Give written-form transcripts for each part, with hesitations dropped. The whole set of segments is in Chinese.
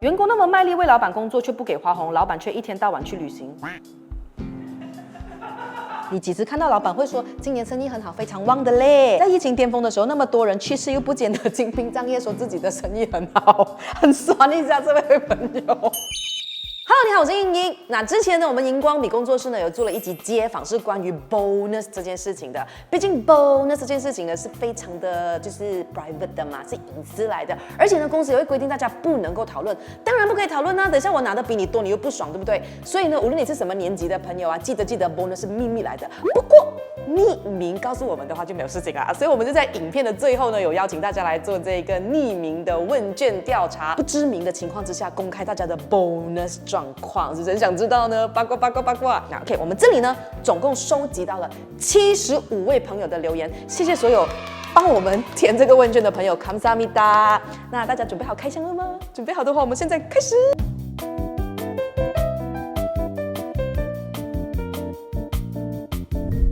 员工那么卖力为老板工作，却不给花红，老板却一天到晚去旅行。你几时看到老板会说今年生意很好，非常旺的嘞？在疫情巅峰的时候，那么多人去世，又不见得金兵仗业说自己的生意很好，很酸一下这位朋友。Hello， 你好，我是英英。那之前呢，我们荧光笔工作室呢有做了一集街访，是关于 bonus 这件事情的。毕竟 bonus 这件事情呢是非常的就是 private 的嘛，是隐私来的。而且呢，公司也会规定大家不能够讨论。当然不可以讨论啊，等一下我拿的比你多，你又不爽，对不对？所以呢，无论你是什么年级的朋友啊，记得 bonus 是秘密来的。不过匿名告诉我们的话就没有事情啊，所以我们就在影片的最后呢，有邀请大家来做这个匿名的问卷调查，不知名的情况之下公开大家的 bonus 状况，是不是很想知道呢？八卦。那 OK， 我们这里呢，总共收集到了75位朋友的留言，谢谢所有帮我们填这个问卷的朋友，감사합니다。那大家准备好开箱了吗？准备好的话，我们现在开始。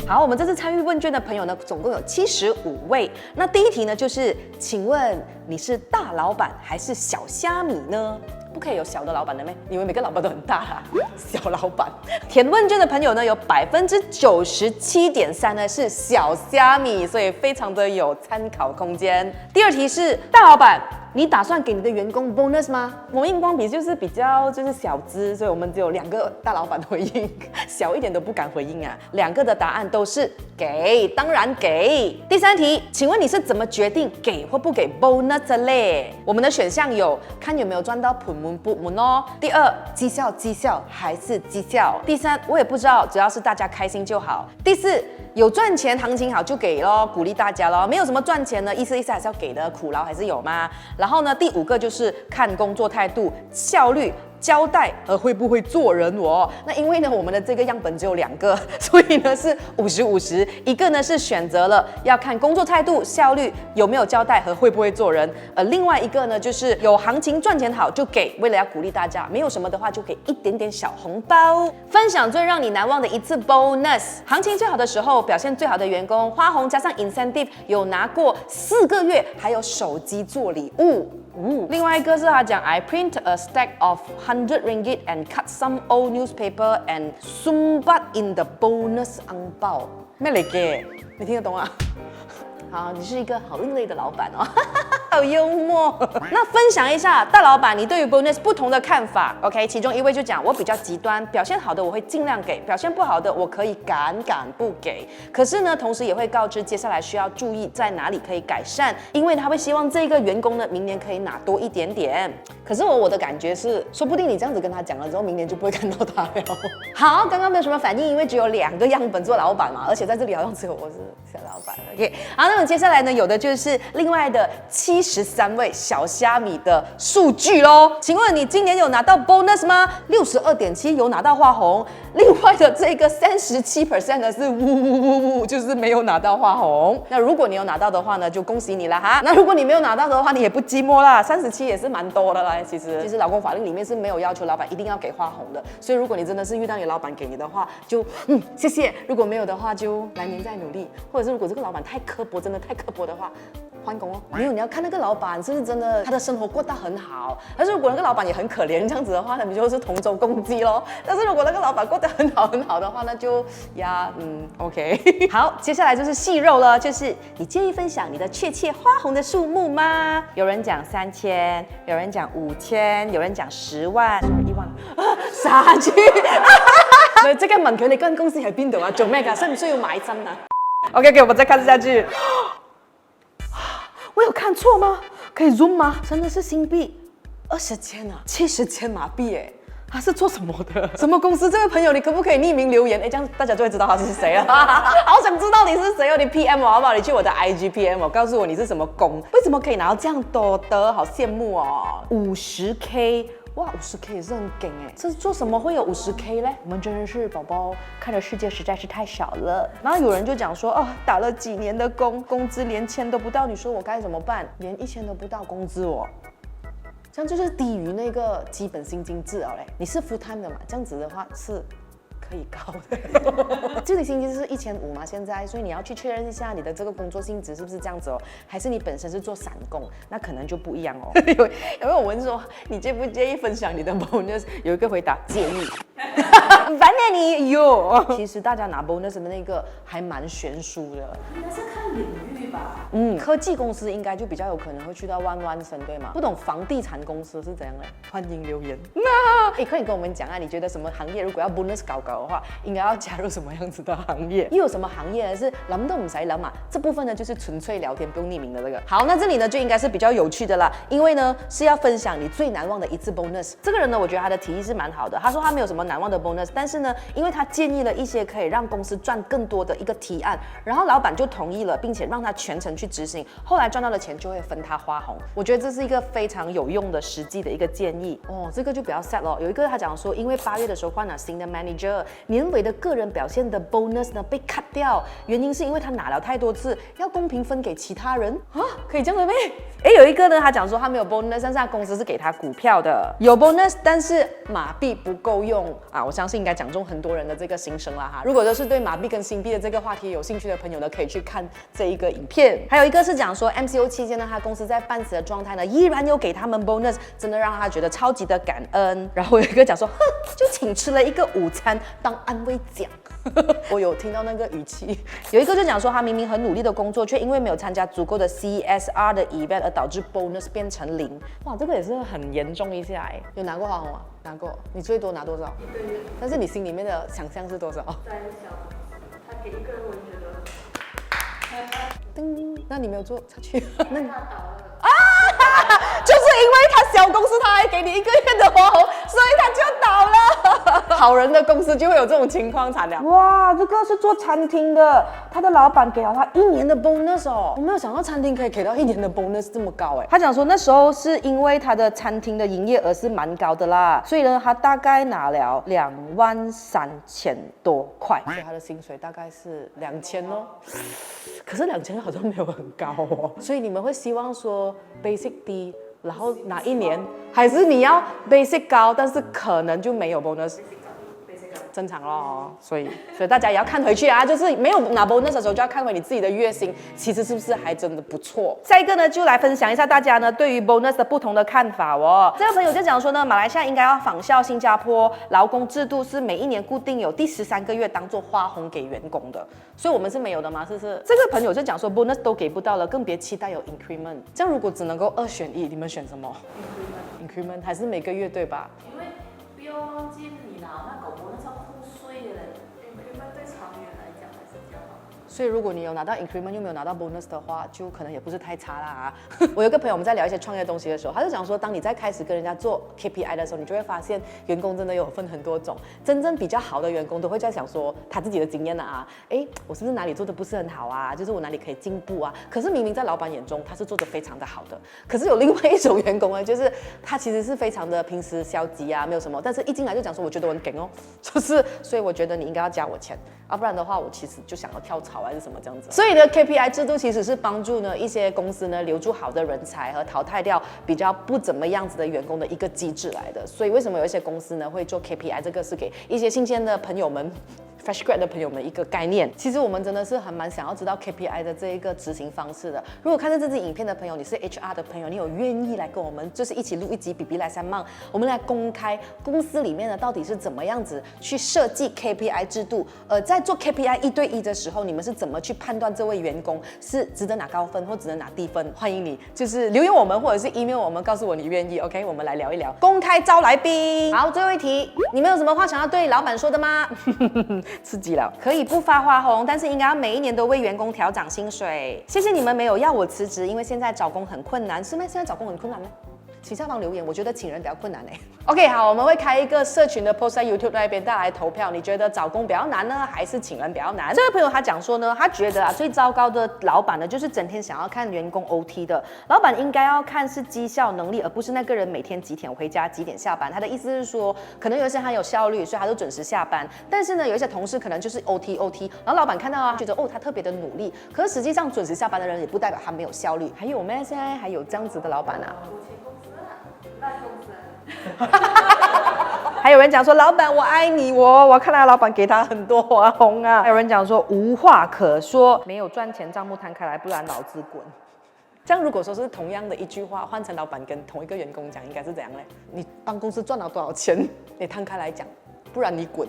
好，我们这次参与问卷的朋友呢，总共有75位。那第一题呢，就是请问你是大老板还是小虾米呢？不可以有小的老板的咩？你们每个老板都很大啦。小老板填问卷的朋友呢，有97.3%呢是小虾米，所以非常的有参考空间。第二题是大老板，你打算给你的员工 bonus 吗？我们荧光笔就是比较小资，所以我们只有2个大老板回应，小一点都不敢回应啊。2个的答案都是给，当然给。第三题，请问你是怎么决定给或不给 bonus 的嘞？我们的选项有看有没有赚到盆门不门哦。第2，绩效还是绩效。第3，我也不知道，只要是大家开心就好。第4，有赚钱行情好就给咯，鼓励大家咯。没有什么赚钱呢，意思还是要给的，苦劳还是有嘛。然后呢，第5个就是看工作态度、效率、交代和会不会做人哦。那因为呢，我们的这个样本只有2个，所以呢是50-50。一个呢是选择了要看工作态度、效率有没有交代和会不会做人，另外一个呢就是有行情赚钱好就给，为了要鼓励大家，没有什么的话就给一点点小红包。分享最让你难忘的一次 bonus， 行情最好的时候，表现最好的员工，花红加上 incentive 有拿过4个月，还有手机做礼物。另外一个是他讲 I print a stack of 100 ringgit and cut some old newspaper and sumbat in the bonus 红包。咩嚟嘅？你听得懂啊？好，你是一个好另类的老板哦，好幽默。那分享一下大老板你对于 bonus 不同的看法。OK， 其中一位就讲我比较极端，表现好的我会尽量给，表现不好的我可以敢不给。可是呢，同时也会告知接下来需要注意在哪里可以改善，因为他会希望这个员工呢明年可以拿多一点点。可是我的感觉是，说不定你这样子跟他讲了之后，明年就不会看到他了。好，刚刚没有什么反应，因为只有2个样本做老板嘛，而且在这里好像只有我是小老板。OK， 好，那么接下来呢，有的就是另外的73位小虾米的数据咯。请问你今年有拿到 bonus 吗？62.7%有拿到花红，另外的这个37% 呢是就是没有拿到花红。那如果你有拿到的话呢，就恭喜你了哈。那如果你没有拿到的话，你也不寂寞啦，37也是蛮多的啦。其实劳工法令里面是没有要求老板一定要给花红的，所以如果你真的是遇到你老板给你的话，就谢谢；如果没有的话，就来年再努力。或者是如果这个老板太刻薄，真的太刻薄的话，换工哦。没有，你要看那个老板是不是真的他的生活过得很好。但是如果那个老板也很可怜这样子的话，那你就是同舟共济咯。但是如果那个老板过得很好的话，那就OK。好，接下来就是细肉了，就是你介意分享你的确切花红的数目吗？有人讲3000，有人讲5000，有人讲10万，1萬傻豬。你即刻問佢：你間公司喺邊度啊？做咩㗎？需唔需要買真啊？OK， 我们再看下去。我有看错吗？可以 zoom 吗？真的是新币20千啊，70千马币耶！他是做什么的？什么公司？这位朋友，你可不可以匿名留言？这样大家就会知道他是谁了。好想知道你是谁哦！你 PM 我好不好？你去我的 IG PM 我，告诉我你是什么工，为什么可以拿到这样多的？好羡慕哦！50K。哇，50K 也是很劲哎！这是做什么会有50K 嘞？我们真的是宝宝看的世界实在是太小了。然后有人就讲说，哦，打了几年的工，工资连1000都不到，你说我该怎么办？连1000都不到工资哦，这样就是低于那个基本薪金制了嘞。你是 full time 的嘛？这样子的话是可以高的。最低薪资是1500嘛，现在，所以你要去确认一下你的这个工作性质是不是这样子哦，还是你本身是做散工，那可能就不一样哦。有没有问说你介不介意分享你的 bonus？ 有一个回答介意。反正你有。其实大家拿 bonus 的那个还蛮悬殊的，应该是看领域吧。科技公司应该就比较有可能会去到万生，对吗？不懂房地产公司是怎样的？欢迎留言。快点跟我们讲啊，你觉得什么行业如果要 bonus 搞的话，应该要加入什么样子的行业？又有什么行业呢是諗都唔使諗嘛？这部分呢就是纯粹聊天，不用匿名的这个。好，那这里呢就应该是比较有趣的啦，因为呢是要分享你最难忘的一次 bonus。这个人呢，我觉得他的提议是蛮好的。他说他没有什么难忘的 bonus， 但是呢，因为他建议了一些可以让公司赚更多的一个提案，然后老板就同意了，并且让他全程去执行。后来赚到的钱就会分他花红。我觉得这是一个非常有用的实际的一个建议哦。这个就比较 sad 咯。有一个他讲说，因为8月的时候换了新的 manager， 年尾的个人表现的 bonus 呢被 cut 掉，原因是因为他拿了太多次，要公平分给其他人啊，可以这样的咩？有一个呢，他讲说他没有 bonus， 但是他公司是给他股票的，有 bonus， 但是马币不够用啊。我相信应该讲中很多人的这个心声啦哈。如果都是对马币跟新币的这个话题有兴趣的朋友呢，可以去看这一个影片。还有一个是讲说 MCO 期间呢，他公司在半死的状态呢，依然有给他们 bonus， 真的让他觉得超级的感恩。然后有一个讲说，就请吃了一个午餐当安慰奖。我有听到那个语气。有一个就讲说，他明明很努力的工作，却因为没有参加足够的 CSR 的 event 而导致 bonus 变成0。哇，这个也是很严重一下哎。有拿过花红吗？拿过。你最多拿多少？1个月。但是你心里面的想象是多少？在小公司，他给1个人，我觉得。叮，那你没有做下去？那他倒了。就是因为他小公司，他还给你1个月的花红，所以他就倒了。好人的公司就会有这种情况惨了。哇，这个是做餐厅的，他的老板给了他1年的 bonus 哦。我没有想到餐厅可以给到1年的 bonus 这么高哎。他讲说那时候是因为他的餐厅的营业额是蛮高的啦，所以呢他大概拿了23000多块，所以他的薪水大概是2000哦。可是2000好像没有很高哦，所以你们会希望说 basic 低，然后拿1年，还是你要 basic 高，但是可能就没有 bonus？正常咯，所以大家也要看回去啊，就是没有拿 bonus 的时候就要看回你自己的月薪，其实是不是还真的不错。下一个呢，就来分享一下大家呢对于 bonus 的不同的看法哦。这个朋友就讲说呢，马来西亚应该要仿效新加坡劳工制度，是每1年固定有第13个月当做花红给员工的，所以我们是没有的嘛，是不是？这个朋友就讲说 bonus 都给不到了，更别期待有 increment。这样如果只能够2选1，你们选什么 ？increment 还是每个月对吧？因为不要忘记你拿那狗bonus要互税的嘞，increment对长远来讲还是比较好。所以如果你有拿到 increment 又没有拿到 bonus 的话，就可能也不是太差啦啊。我有个朋友，我们在聊一些创业东西的时候，他就讲说，当你在开始跟人家做 KPI 的时候，你就会发现员工真的有分很多种。真正比较好的员工都会在想说他自己的经验啊，我是不是哪里做的不是很好啊？就是我哪里可以进步啊？可是明明在老板眼中他是做的非常的好的。可是有另外一种员工呢，就是他其实是非常的平时消极啊，没有什么，但是一进来就讲说我觉得我很梗哦，就是所以我觉得你应该要加我钱，不然的话我其实就想要跳槽还是什么这样子。所以呢 KPI 制度其实是帮助呢一些公司呢留住好的人才和淘汰掉比较不怎么样子的员工的一个机制来的。所以为什么有一些公司呢会做 KPI， 这个是给一些新鲜的朋友们Fresh Grad 的朋友们一个概念。其实我们真的是蛮想要知道 KPI 的这一个执行方式的。如果看到这支影片的朋友，你是 HR 的朋友，你有愿意来跟我们就是一起录一集 BB 来三梦，我们来公开公司里面呢到底是怎么样子去设计 KPI 制度，在做 KPI 1对1的时候，你们是怎么去判断这位员工是值得拿高分或值得拿低分？欢迎你就是留言我们或者是 email 我们，告诉我你愿意 OK， 我们来聊一聊，公开招来宾。好，最后一题，你们有什么话想要对老板说的吗？刺激了，可以不发花红，但是应该要每1年都为员工调涨薪水。谢谢你们没有要我辞职，因为现在找工很困难，是吗？现在找工很困难吗？请下方留言，我觉得请人比较困难哎。OK， 好，我们会开一个社群的 post 在 YouTube 那边，大家来投票。你觉得找工比较难呢，还是请人比较难？这位朋友他讲说呢，他觉得最糟糕的老板呢，就是整天想要看员工 OT 的。老板应该要看是绩效能力，而不是那个人每天几点回家，几点下班。他的意思是说，可能有些他有效率，所以他都准时下班。但是呢，有一些同事可能就是 OT， 然后老板看到觉得他特别的努力，可是实际上准时下班的人也不代表他没有效率。还有咩？现在还有这样子的老板啊？烂公司。还有人讲说，老板我爱你，我看到老板给他很多花红啊。还有人讲说无话可说，没有赚钱账目摊开来，不然老子滚。这样如果说是同样的一句话，换成老板跟同一个员工讲，应该是怎样呢？你帮公司赚了多少钱？你摊开来讲。不然你滚。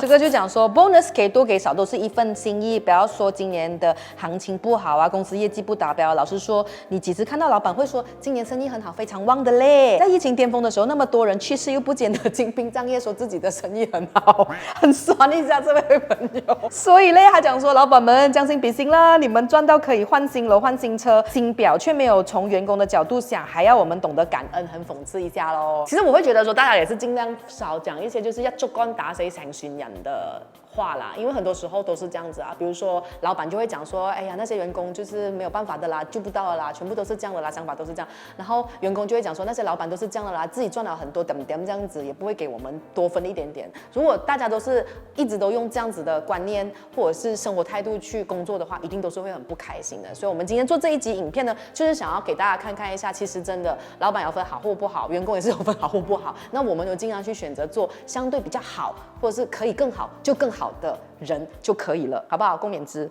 这个就讲说 bonus 给多给少都是一份心意，不要说今年的行情不好啊，公司业绩不达标。老实说，你几时看到老板会说今年生意很好，非常旺的嘞？在疫情巅峰的时候，那么多人去世，又不见得精兵仗业，说自己的生意很好，很酸一下这位朋友。所以嘞，他讲说，老板们将心比心啦，你们赚到可以换新楼、换新车，新表却没有从员工的角度想，还要我们懂得感恩，很讽刺一下咯。其实我会觉得说，大家也是尽量少讲一些就是要竹竿打死成船人的话啦，因为很多时候都是这样子啊。比如说，老板就会讲说，哎呀，那些员工就是没有办法的啦，救不到了啦，全部都是这样的啦，想法都是这样。然后员工就会讲说，那些老板都是这样的啦，自己赚了很多点点这样子，也不会给我们多分一点点。如果大家都是一直都用这样子的观念或者是生活态度去工作的话，一定都是会很不开心的。所以我们今天做这一集影片呢，就是想要给大家看看一下，其实真的老板有分好或不好，员工也是有分好或不好。那我们就尽量去选择做相对比较好，或者是可以更好就更好的人就可以了，好不好？共勉之。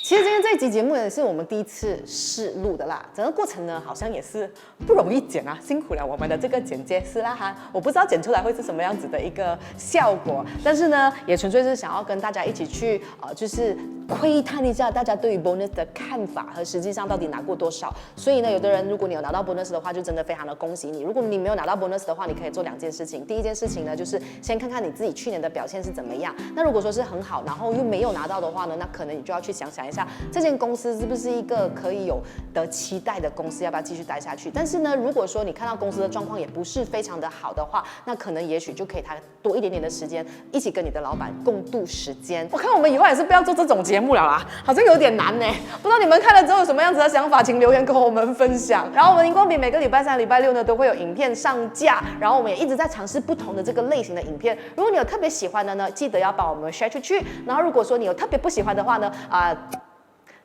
其实今天这一集节目也是我们第一次试录的啦，整个过程呢好像也是不容易剪啊，辛苦了我们的这个剪接师啦哈，我不知道剪出来会是什么样子的一个效果，但是呢也纯粹是想要跟大家一起去就是窥探一下大家对于 bonus 的看法和实际上到底拿过多少。所以呢，有的人如果你有拿到 bonus 的话，就真的非常的恭喜你。如果你没有拿到 bonus 的话，你可以做2件事情。第一件事情呢，就是先看看你自己去年的表现是怎么样。那如果说是很好，然后又没有拿到的话呢，那可能你就要去想想一下，这间公司是不是一个可以有得期待的公司，要不要继续待下去。但是呢，如果说你看到公司的状况也不是非常的好的话，那可能也许就可以他多一点点的时间，一起跟你的老板共度时间。我看我们以后也是不要做这种节目了啦，好像有点难呢。不知道你们看了之后有什么样子的想法，请留言跟我们分享。然后我们荧光笔每个礼拜3、礼拜6呢都会有影片上架，然后我们也一直在尝试不同的这个类型的影片。如果你有特别喜欢的呢，记得要把我们 share 出去。然后如果说你有特别不喜欢的话呢，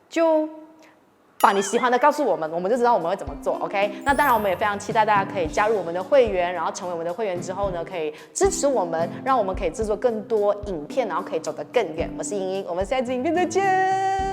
就把你喜欢的告诉我们，我们就知道我们会怎么做 ，OK？ 那当然，我们也非常期待大家可以加入我们的会员，然后成为我们的会员之后呢，可以支持我们，让我们可以制作更多影片，然后可以走得更远。我是莹莹，我们下一支影片再见。